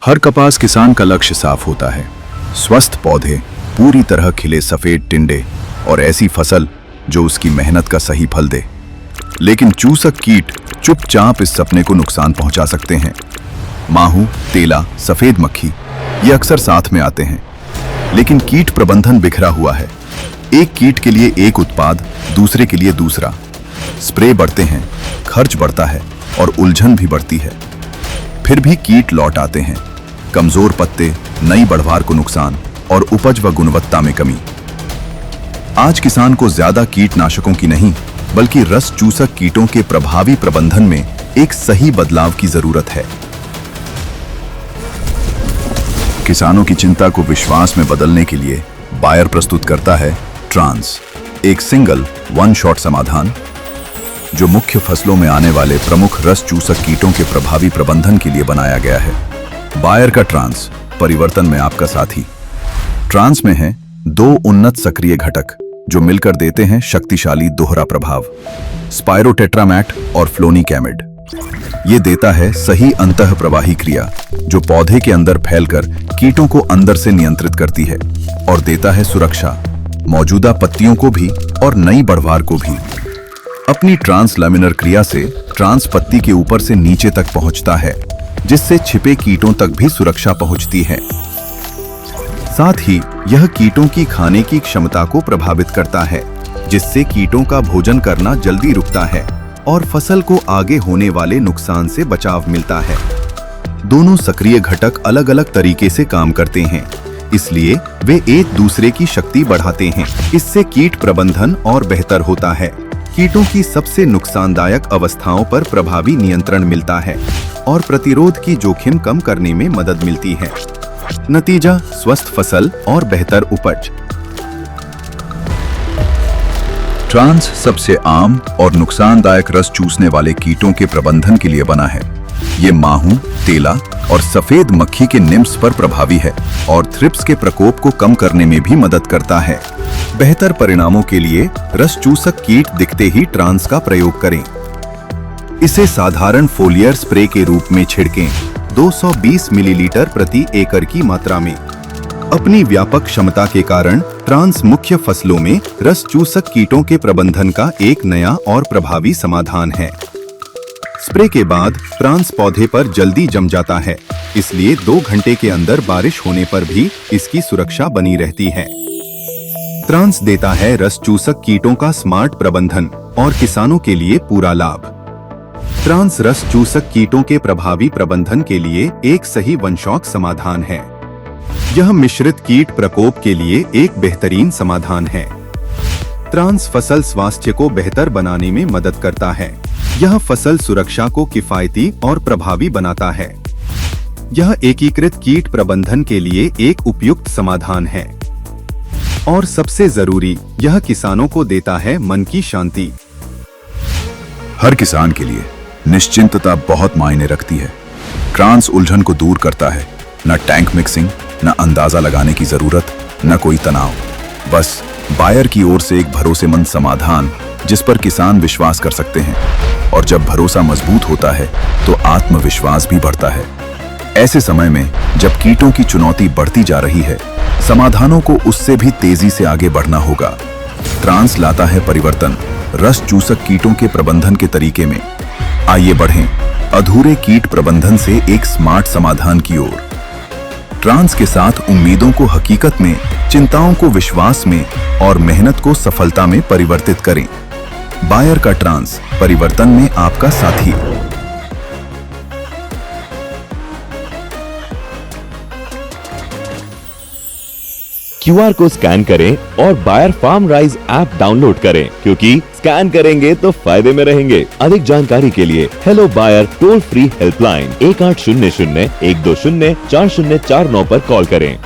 हर कपास किसान का लक्ष्य साफ होता है। स्वस्थ पौधे, पूरी तरह खिले सफेद टिंडे और ऐसी फसल जो उसकी मेहनत का सही फल दे। लेकिन चूसक कीट चुपचाप इस सपने को नुकसान पहुंचा सकते हैं। माहू, तेला, सफेद मक्खी ये अक्सर साथ में आते हैं, लेकिन कीट प्रबंधन बिखरा हुआ है। एक कीट के लिए एक उत्पाद, दूसरे के लिए दूसरा। स्प्रे बढ़ते हैं, खर्च बढ़ता है और उलझन भी बढ़ती है। फिर भी कीट लौट आते हैं। कमजोर पत्ते, नई बढ़वार को नुकसान और उपज व गुणवत्ता में कमी। आज किसान को ज्यादा कीटनाशकों की नहीं, बल्कि रस चूसक कीटों के प्रभावी प्रबंधन में एक सही बदलाव की जरूरत है। किसानों की चिंता को विश्वास में बदलने के लिए बायर प्रस्तुत करता है ट्रांस, एक सिंगल वन शॉट समाधान जो मुख्य फसलों में आने वाले प्रमुख रस चूसक कीटों के प्रभावी प्रबंधन के लिए बनाया गया है। बायर का ट्रांस, परिवर्तन में आपका साथी। ट्रांस में है 2 उन्नत सक्रिय घटक जो मिलकर देते हैं शक्तिशाली दोहरा प्रभाव, स्पाइरोटेट्रामैट और फ्लोनिकैमिड। ये देता है सही अंतः प्रवाही क्रिया जो पौधे के अंदर फैलकर कीटों को अंदर से नियंत्रित करती है, और देता है सुरक्षा मौजूदा पत्तियों को भी और नई बढ़वार को भी। अपनी ट्रांस लैमिनर क्रिया से ट्रांस पत्ती के ऊपर से नीचे तक पहुंचता है, जिससे छिपे कीटों तक भी सुरक्षा पहुंचती है। साथ ही यह कीटों की खाने की क्षमता को प्रभावित करता है, जिससे कीटों का भोजन करना जल्दी रुकता है और फसल को आगे होने वाले नुकसान से बचाव मिलता है। दोनों सक्रिय घटक अलग अलग तरीके से काम करते हैं, इसलिए वे एक दूसरे की शक्ति बढ़ाते हैं। इससे कीट प्रबंधन और बेहतर होता है। कीटों की सबसे नुकसानदायक अवस्थाओं पर प्रभावी नियंत्रण मिलता है और प्रतिरोध की जोखिम कम करने में मदद मिलती है। नतीजा, स्वस्थ फसल और बेहतर उपज। ट्रांस सबसे आम और नुकसानदायक रस चूसने वाले कीटों के प्रबंधन के लिए बना है। ये माहू, तेला और सफेद मक्खी के निम्स पर प्रभावी है और थ्रिप्स के प्रकोप को कम करने में भी मदद करता है। बेहतर परिणामों के लिए रस चूसक कीट दिखते ही ट्रांस का प्रयोग करें। इसे साधारण फोलियर स्प्रे के रूप में छिड़कें, 220 मिलीलीटर प्रति एकड़ की मात्रा में। अपनी व्यापक क्षमता के कारण ट्रांस मुख्य फसलों में रस चूसक कीटों के प्रबंधन का एक नया और प्रभावी समाधान है। स्प्रे के बाद ट्रांस पौधे पर जल्दी जम जाता है, इसलिए 2 घंटे के अंदर बारिश होने पर भी इसकी सुरक्षा बनी रहती है। ट्रांस देता है रस चूसक कीटों का स्मार्ट प्रबंधन और किसानों के लिए पूरा लाभ। ट्रांस रस चूसक कीटों के प्रभावी प्रबंधन के लिए एक सही वन शॉट समाधान है। यह मिश्रित कीट प्रकोप के लिए एक बेहतरीन समाधान है। ट्रांस फसल स्वास्थ्य को बेहतर बनाने में मदद करता है। यह फसल सुरक्षा को किफायती और प्रभावी बनाता है। यह एकीकृत कीट प्रबंधन के लिए एक उपयुक्त समाधान है। और सबसे जरूरी, यह किसानों को देता है मन की शांति। हर किसान के लिए निश्चिंतता बहुत मायने रखती है। ट्रांस उलझन को दूर करता है। न टैंक मिक्सिंग, न अंदाजा लगाने की जरूरत, न कोई तनाव। बस बायर की ओर से एक भरोसेमंद समाधान जिस पर किसान विश्वास कर सकते हैं। और जब भरोसा मजबूत होता है तो आत्मविश्वास भी बढ़ता है। ऐसे समय में जब कीटों की चुनौती बढ़ती जा रही है, समाधानों को उससे भी तेजी से आगे बढ़ना होगा। ट्रांस लाता है परिवर्तन रस चूसक कीटों के प्रबंधन के तरीके में। आइए बढ़ें अधूरे कीट प्रबंधन से एक स्मार्ट समाधान की ओर। ट्रांस के साथ उम्मीदों को हकीकत में, चिंताओं को विश्वास में और मेहनत को सफलता में परिवर्तित करें। बायर का ट्रांस, परिवर्तन में आपका साथी। QR को स्कैन करें और Bayer farm rise app download करें, क्योंकि स्कैन करेंगे तो फायदे में रहेंगे। अधिक जानकारी के लिए hello Bayer toll free helpline 1800 120 4049 पर कॉल करें।